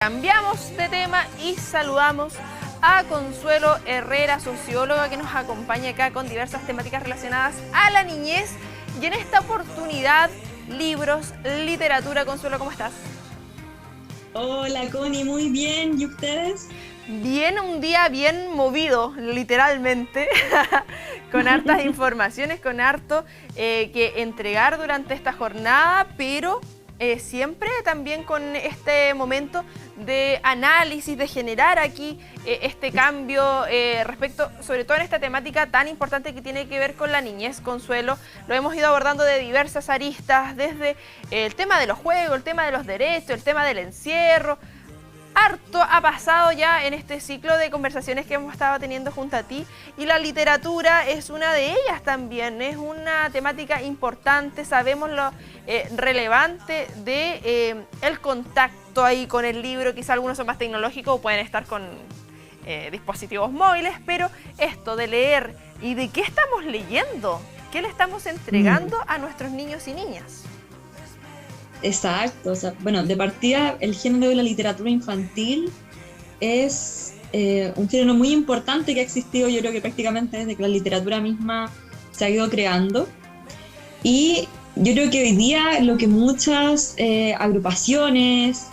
Cambiamos de tema y saludamos a Consuelo Herrera, socióloga, que nos acompaña acá con diversas temáticas relacionadas a la niñez. Y en esta oportunidad, libros, literatura. Consuelo, ¿cómo estás? Hola Connie, muy bien. ¿Y ustedes? Bien, un día bien movido, literalmente, con hartas informaciones, con harto que entregar durante esta jornada, pero siempre también con este momento de análisis, de generar aquí este cambio respecto, sobre todo en esta temática tan importante que tiene que ver con la niñez. Consuelo, lo hemos ido abordando de diversas aristas, desde el tema de los juegos, el tema de los derechos, el tema del encierro. Harto ha pasado ya en este ciclo de conversaciones que hemos estado teniendo junto a ti, y la literatura es una de ellas también. Es una temática importante, sabemos lo relevante de el contacto ahí con el libro. Quizá algunos son más tecnológicos o pueden estar con dispositivos móviles, pero esto de leer y de qué estamos leyendo, qué le estamos entregando a nuestros niños y niñas. Exacto, o sea, bueno, de partida el género de la literatura infantil es un género muy importante que ha existido, yo creo que prácticamente desde que la literatura misma se ha ido creando. Y yo creo que hoy día lo que muchas agrupaciones,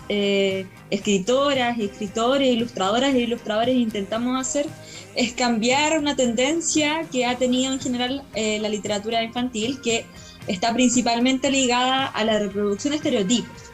escritoras, escritores, ilustradoras e ilustradores intentamos hacer es cambiar una tendencia que ha tenido en general la literatura infantil, que está principalmente ligada a la reproducción de estereotipos.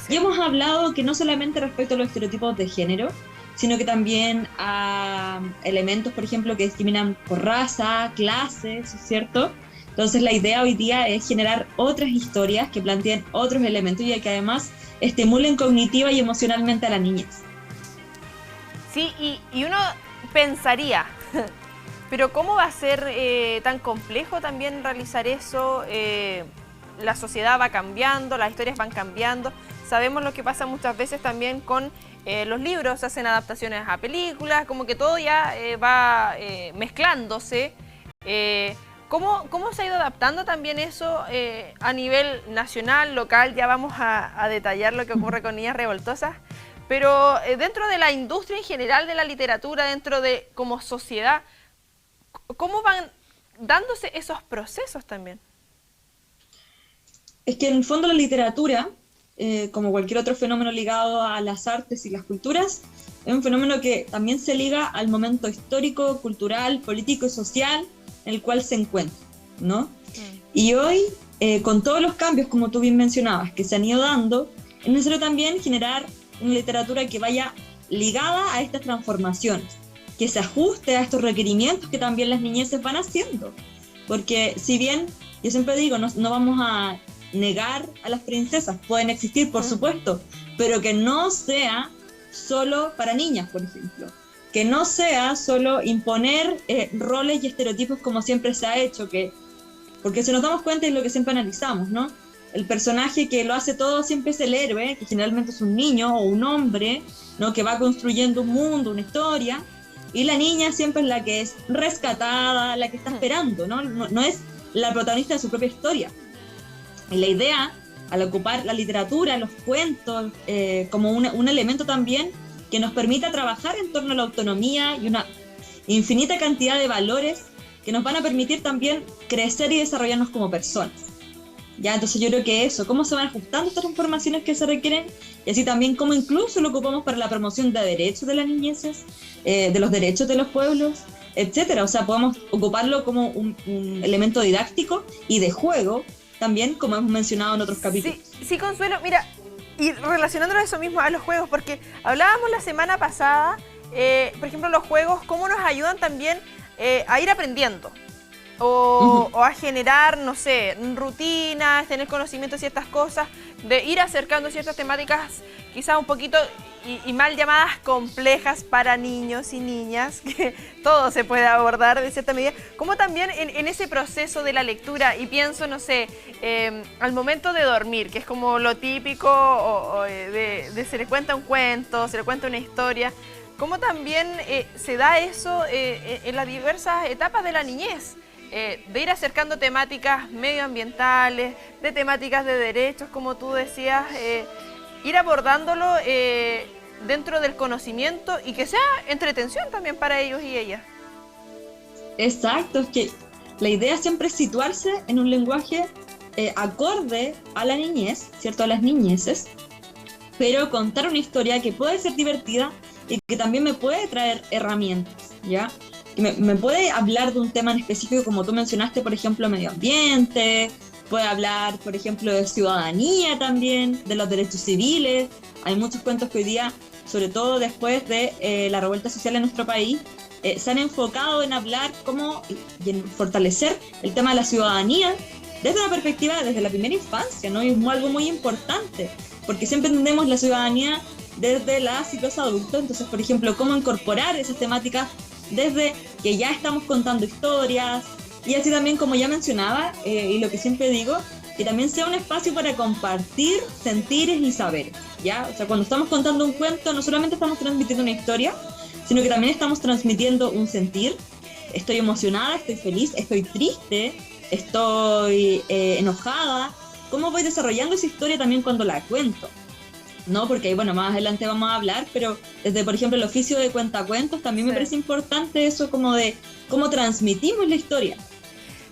Y hemos hablado que no solamente respecto a los estereotipos de género, sino que también a elementos, por ejemplo, que discriminan por raza, clases, ¿cierto? Entonces la idea hoy día es generar otras historias que planteen otros elementos y que además estimulen cognitiva y emocionalmente a la niñez. Sí, y uno pensaría... Pero ¿cómo va a ser tan complejo también realizar eso? La sociedad va cambiando, las historias van cambiando. Sabemos lo que pasa muchas veces también con los libros, se hacen adaptaciones a películas, como que todo ya va mezclándose. ¿Cómo se ha ido adaptando también eso a nivel nacional, local? Ya vamos a detallar lo que ocurre con Niñas Revoltosas. Pero dentro de la industria en general de la literatura, dentro de como sociedad, ¿cómo van dándose esos procesos también? Es que en el fondo la literatura, como cualquier otro fenómeno ligado a las artes y las culturas, es un fenómeno que también se liga al momento histórico, cultural, político y social en el cual se encuentra, ¿no? Y hoy, con todos los cambios, como tú bien mencionabas, que se han ido dando, es necesario también generar una literatura que vaya ligada a estas transformaciones, que se ajuste a estos requerimientos que también las niñeces van haciendo. Porque si bien, yo siempre digo, no vamos a negar a las princesas, pueden existir, por supuesto, pero que no sea solo para niñas, por ejemplo. Que no sea solo imponer roles y estereotipos como siempre se ha hecho, porque si nos damos cuenta es lo que siempre analizamos, ¿no? El personaje que lo hace todo siempre es el héroe, que generalmente es un niño o un hombre, ¿no? Que va construyendo un mundo, una historia. Y la niña siempre es la que es rescatada, la que está esperando, ¿no? No es la protagonista de su propia historia. Y la idea, al ocupar la literatura, los cuentos, como un elemento también que nos permita trabajar en torno a la autonomía y una infinita cantidad de valores que nos van a permitir también crecer y desarrollarnos como personas. Ya, entonces yo creo que eso, cómo se van ajustando estas transformaciones que se requieren, y así también cómo incluso lo ocupamos para la promoción de derechos de las niñeces, de los derechos de los pueblos, etcétera. O sea, podemos ocuparlo como un elemento didáctico y de juego, también, como hemos mencionado en otros capítulos. Sí, Consuelo, mira, y relacionándolo a eso mismo, a los juegos, porque hablábamos la semana pasada, por ejemplo, los juegos, cómo nos ayudan también a ir aprendiendo. O a generar, no sé, rutinas, tener conocimiento de ciertas cosas, de ir acercando ciertas temáticas quizás un poquito y mal llamadas complejas para niños y niñas, que todo se puede abordar de cierta medida, como también en ese proceso de la lectura. Y pienso, no sé, al momento de dormir, que es como lo típico de se le cuenta un cuento, se le cuenta una historia, cómo también se da eso en las diversas etapas de la niñez. De ir acercando temáticas medioambientales, de temáticas de derechos, como tú decías, ir abordándolo dentro del conocimiento y que sea entretención también para ellos y ellas. Exacto, es que la idea siempre es situarse en un lenguaje acorde a la niñez, ¿cierto? A las niñeces, pero contar una historia que puede ser divertida y que también me puede traer herramientas, ¿ya? Y me puede hablar de un tema en específico, como tú mencionaste, por ejemplo, medio ambiente, puede hablar, por ejemplo, de ciudadanía también, de los derechos civiles. Hay muchos cuentos que hoy día, sobre todo después de la revuelta social en nuestro país, se han enfocado en hablar y en fortalecer el tema de la ciudadanía desde una perspectiva, desde la primera infancia, ¿no? Y es algo muy importante, porque siempre entendemos la ciudadanía desde la psicosis adulta. Entonces, por ejemplo, cómo incorporar esas temáticas desde que ya estamos contando historias, y así también, como ya mencionaba, y lo que siempre digo, que también sea un espacio para compartir sentires y saberes, ¿ya? O sea, cuando estamos contando un cuento, no solamente estamos transmitiendo una historia, sino que también estamos transmitiendo un sentir. Estoy emocionada, estoy feliz, estoy triste, estoy enojada. ¿Cómo voy desarrollando esa historia también cuando la cuento? ¿No? Porque ahí, bueno, más adelante vamos a hablar, pero desde, por ejemplo, el oficio de cuentacuentos también me parece importante eso, como de cómo transmitimos la historia.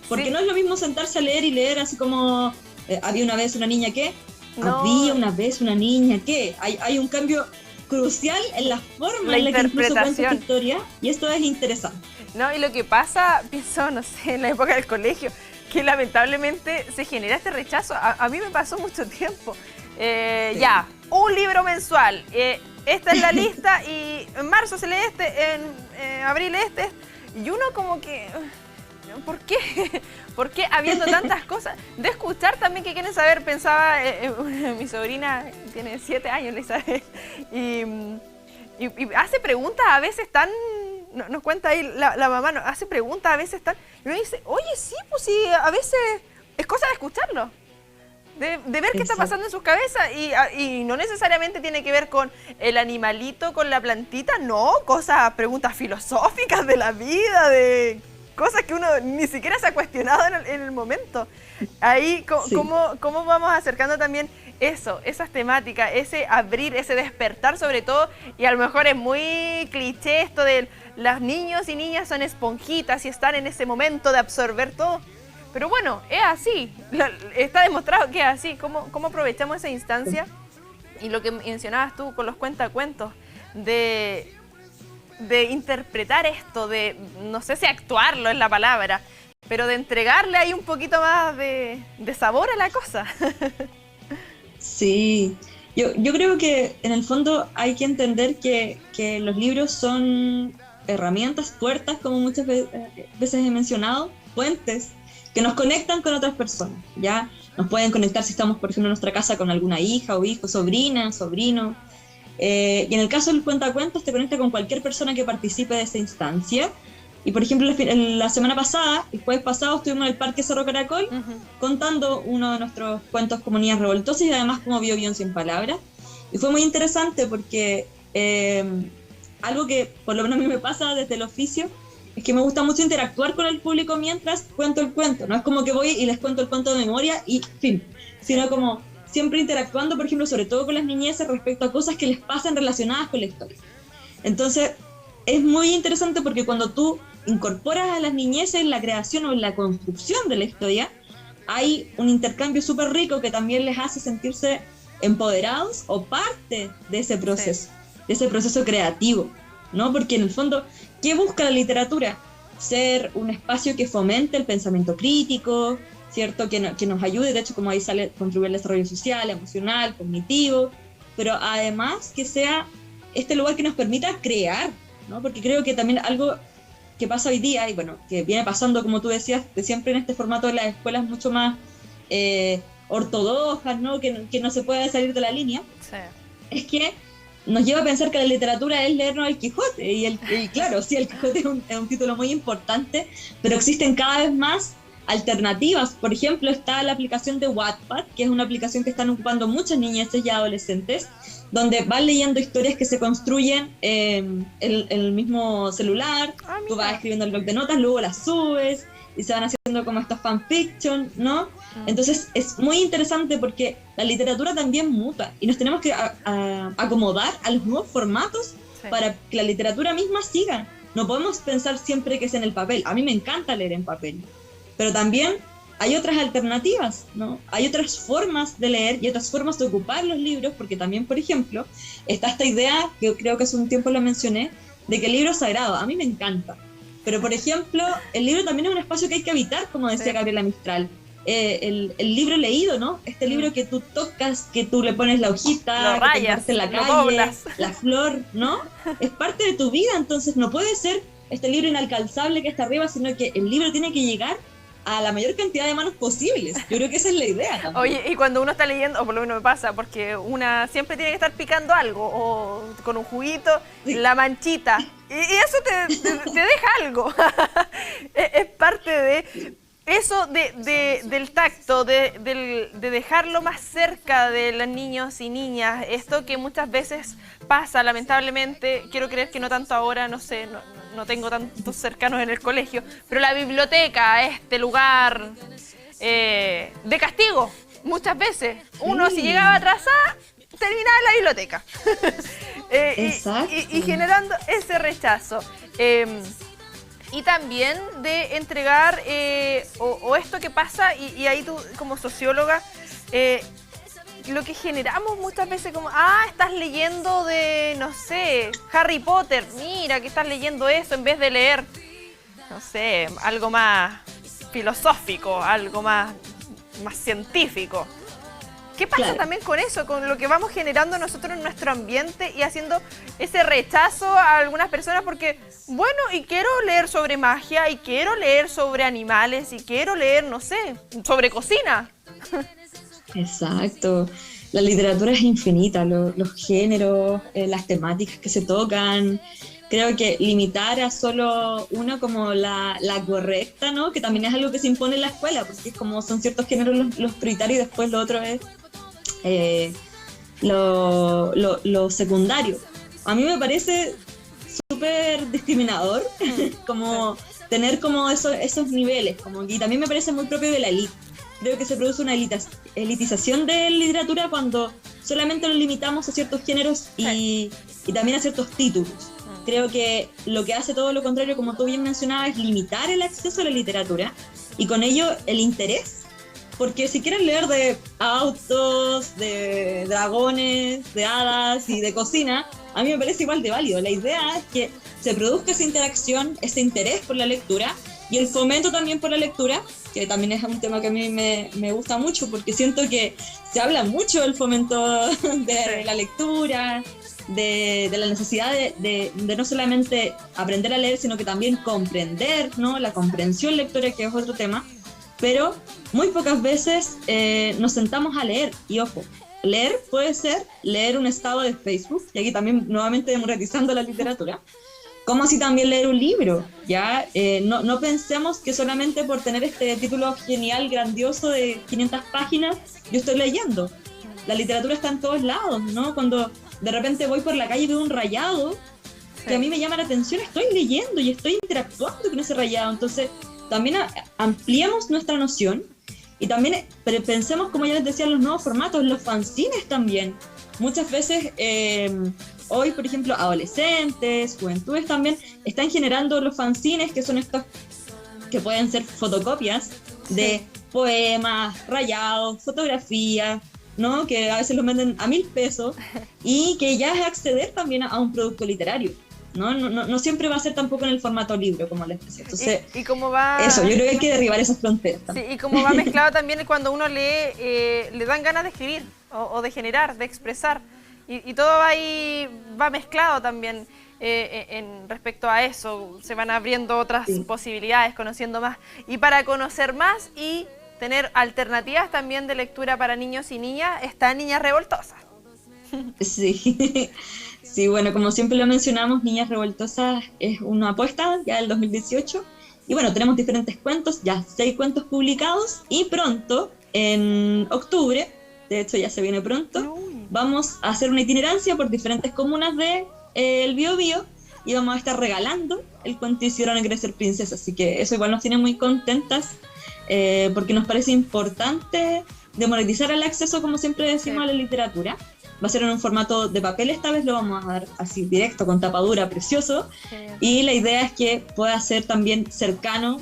Porque no es lo mismo sentarse a leer y leer así como había una vez una niña que, había una vez una niña que, hay un cambio crucial en la forma en la que incluso cuenta esta historia, y esto es interesante. No, y lo que pasa, pienso, no sé, en la época del colegio, que lamentablemente se genera este rechazo. A mí me pasó mucho tiempo. Sí. Ya, un libro mensual. Esta es la lista y en marzo se lee este, en abril este. Y uno como que... ¿Por qué? ¿Por qué habiendo tantas cosas? De escuchar también que quieren saber, pensaba, mi sobrina tiene 7 años, Elizabeth, y hace preguntas a veces tan... Nos cuenta ahí la mamá, hace preguntas a veces tan... Y uno dice, oye, sí, pues sí, a veces es cosa de escucharlo. De ver qué está pasando en sus cabezas y no necesariamente tiene que ver con el animalito, con la plantita, no, preguntas filosóficas de la vida, de cosas que uno ni siquiera se ha cuestionado en el momento. Ahí, ¿cómo vamos acercando también eso, esas temáticas, ese abrir, ese despertar sobre todo? Y a lo mejor es muy cliché esto de los niños y niñas son esponjitas y están en ese momento de absorber todo. Pero bueno, es así, está demostrado que es así. ¿Cómo aprovechamos esa instancia? Y lo que mencionabas tú con los cuentacuentos, de interpretar esto, de, no sé si actuarlo es la palabra, pero de entregarle ahí un poquito más de sabor a la cosa. Sí, yo creo que en el fondo hay que entender que los libros son herramientas, puertas, como muchas veces he mencionado, puentes, que nos conectan con otras personas, ¿ya? Nos pueden conectar si estamos, por ejemplo, en nuestra casa con alguna hija o hijo, sobrina, sobrino. Y en el caso del cuentacuentos te conecta con cualquier persona que participe de esa instancia. Y por ejemplo, la semana pasada, el jueves pasado, estuvimos en el Parque Cerro Caracol contando uno de nuestros cuentos como Niñas Revoltosas y además como Bio en 100 palabras. Y fue muy interesante porque algo que por lo menos a mí me pasa desde el oficio es que me gusta mucho interactuar con el público mientras cuento el cuento. No es como que voy y les cuento el cuento de memoria y fin, sino como siempre interactuando, por ejemplo, sobre todo con las niñeces respecto a cosas que les pasan relacionadas con la historia. Entonces, es muy interesante porque cuando tú incorporas a las niñeces en la creación o en la construcción de la historia, hay un intercambio súper rico que también les hace sentirse empoderados o parte de ese proceso, de ese proceso creativo, ¿no? Porque en el fondo, ¿qué busca la literatura? Ser un espacio que fomente el pensamiento crítico, ¿cierto? Que nos ayude, de hecho, como ahí sale, contribuir al desarrollo social, emocional, cognitivo, pero además que sea este lugar que nos permita crear, ¿no? Porque creo que también algo que pasa hoy día, y bueno, que viene pasando, como tú decías, de siempre en este formato de las escuelas mucho más ortodoxas, ¿no? Que no se puede salir de la línea, es que nos lleva a pensar que la literatura es leernos el Quijote, y claro, sí, el Quijote es un título muy importante, pero existen cada vez más alternativas. Por ejemplo, está la aplicación de Wattpad, que es una aplicación que están ocupando muchas niñeces y adolescentes, donde van leyendo historias que se construyen en el mismo celular. Tú vas escribiendo el blog de notas, luego las subes, y se van haciendo como estos fanfiction, ¿no? Entonces es muy interesante porque la literatura también muta y nos tenemos que acomodar a los nuevos formatos para que la literatura misma siga. No podemos pensar siempre que es en el papel. A mí me encanta leer en papel, pero también hay otras alternativas, ¿no? Hay otras formas de leer y otras formas de ocupar los libros, porque también, por ejemplo, está esta idea, que yo creo que hace un tiempo lo mencioné, de que el libro es sagrado. A mí me encanta. Pero, por ejemplo, el libro también es un espacio que hay que habitar, como decía Gabriela Mistral. El libro leído, ¿no? Este libro que tú tocas, que tú le pones la hojita, lo rayas, en la calle, doblas, la flor, ¿no? Es parte de tu vida, entonces no puede ser este libro inalcanzable que está arriba, sino que el libro tiene que llegar a la mayor cantidad de manos posibles. Yo creo que esa es la idea también. Oye, y cuando uno está leyendo, o por lo menos me pasa, porque una siempre tiene que estar picando algo, o con un juguito, la manchita, y eso te deja algo. Es parte de eso, del tacto, de dejarlo más cerca de los niños y niñas. Esto que muchas veces pasa, lamentablemente, quiero creer que no tanto ahora, no sé, no tengo tantos cercanos en el colegio, pero la biblioteca, este lugar de castigo, muchas veces. Uno si llegaba atrasada, terminaba en la biblioteca. Y generando ese rechazo. Y también de entregar, o esto que pasa, y ahí tú como socióloga, lo que generamos muchas veces como, estás leyendo de, no sé, Harry Potter, mira que estás leyendo eso en vez de leer, no sé, algo más filosófico, algo más científico. ¿Qué pasa también con eso, con lo que vamos generando nosotros en nuestro ambiente y haciendo ese rechazo a algunas personas? Porque, bueno, y quiero leer sobre magia, y quiero leer sobre animales, y quiero leer, no sé, sobre cocina. Exacto. La literatura es infinita, los géneros, las temáticas que se tocan. Creo que limitar a solo una como la correcta, ¿no? Que también es algo que se impone en la escuela, porque es como son ciertos géneros los prioritarios y después lo otro es lo secundario. A mí me parece súper discriminador como tener como esos niveles, como, y también me parece muy propio de la élite. Creo que se produce una elitización de literatura cuando solamente nos limitamos a ciertos géneros y también a ciertos títulos. Creo que lo que hace todo lo contrario, como tú bien mencionabas, es limitar el acceso a la literatura y con ello el interés. Porque si quieren leer de autos, de dragones, de hadas y de cocina, a mí me parece igual de válido. La idea es que se produzca esa interacción, ese interés por la lectura y el fomento también por la lectura, que también es un tema que a mí me gusta mucho porque siento que se habla mucho del fomento de la lectura, de la necesidad de no solamente aprender a leer, sino que también comprender, ¿no? La comprensión lectora, que es otro tema, pero muy pocas veces nos sentamos a leer. Y ojo, leer puede ser leer un estado de Facebook, y aquí también nuevamente democratizando la literatura, como así también leer un libro, ¿ya? No pensemos que solamente por tener este título genial, grandioso de 500 páginas, yo estoy leyendo. La literatura está en todos lados, ¿no? Cuando de repente voy por la calle y veo un rayado que a mí me llama la atención, estoy leyendo y estoy interactuando con ese rayado. Entonces, también ampliemos nuestra noción y también pensemos, como ya les decía, en los nuevos formatos, los fanzines también. Muchas veces... hoy, por ejemplo, adolescentes, juventudes también están generando los fanzines, que son estos que pueden ser fotocopias de poemas, rayados, fotografías, ¿no? Que a veces los venden a 1.000 pesos y que ya es acceder también a un producto literario. No siempre va a ser tampoco en el formato libro, como les decía. Entonces, ¿Y cómo va? Eso, yo creo que hay que derribar esas fronteras. Sí, y como va mezclado también cuando uno lee, le dan ganas de escribir o de generar, de expresar. Y todo va mezclado también en respecto a eso. Se van abriendo otras posibilidades, conociendo más. Y para conocer más y tener alternativas también de lectura para niños y niñas, está Niñas Revoltosas. Sí. Sí, bueno, como siempre lo mencionamos, Niñas Revoltosas es una apuesta ya del 2018. Y bueno, tenemos diferentes cuentos, ya 6 cuentos publicados. Y pronto, en octubre, de hecho ya se viene pronto, vamos a hacer una itinerancia por diferentes comunas de el Biobío íbamos a estar regalando el cuento Isidora no quiere ser princesa, así que eso igual nos tiene muy contentas, porque nos parece importante democratizar el acceso, como siempre decimos, a la literatura. Va a ser en un formato de papel, esta vez lo vamos a dar así directo, con tapadura, precioso, y la idea es que pueda ser también cercano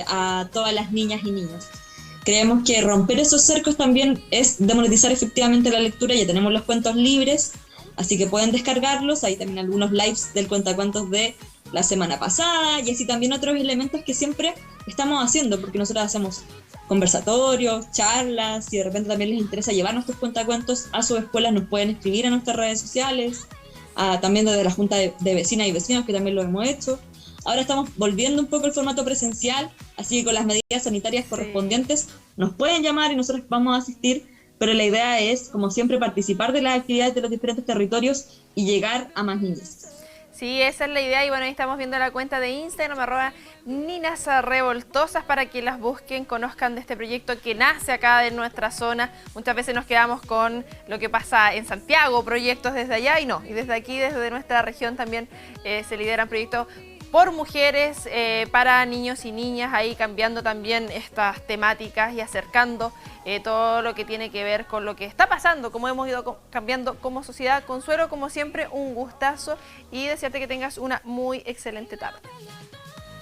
a todas las niñas y niños. Creemos que romper esos cercos también es democratizar efectivamente la lectura. Ya tenemos los cuentos libres, así que pueden descargarlos. Hay también algunos lives del cuentacuentos de la semana pasada, y así también otros elementos que siempre estamos haciendo, porque nosotros hacemos conversatorios, charlas, y de repente también les interesa llevar nuestros cuentacuentos a sus escuelas, nos pueden escribir a nuestras redes sociales, también desde la Junta de Vecinas y Vecinos, que también lo hemos hecho. Ahora estamos volviendo un poco el formato presencial, así que con las medidas sanitarias correspondientes nos pueden llamar y nosotros vamos a asistir, pero la idea es, como siempre, participar de las actividades de los diferentes territorios y llegar a más niños. Sí, esa es la idea, y bueno, ahí estamos viendo la cuenta de Instagram, @ninasrevoltosas, para que las busquen, conozcan de este proyecto que nace acá en nuestra zona. Muchas veces nos quedamos con lo que pasa en Santiago, proyectos desde allá, y no, y desde aquí, desde nuestra región también se lideran proyectos por mujeres, para niños y niñas, ahí cambiando también estas temáticas y acercando todo lo que tiene que ver con lo que está pasando, como hemos ido cambiando como sociedad. Consuelo, como siempre, un gustazo, y desearte que tengas una muy excelente tarde.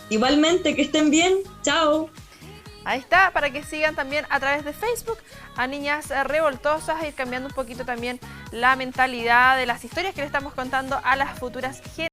Igualmente, que estén bien, chao. Ahí está, para que sigan también a través de Facebook a Niñas Revoltosas, ir cambiando un poquito también la mentalidad de las historias que le estamos contando a las futuras generaciones.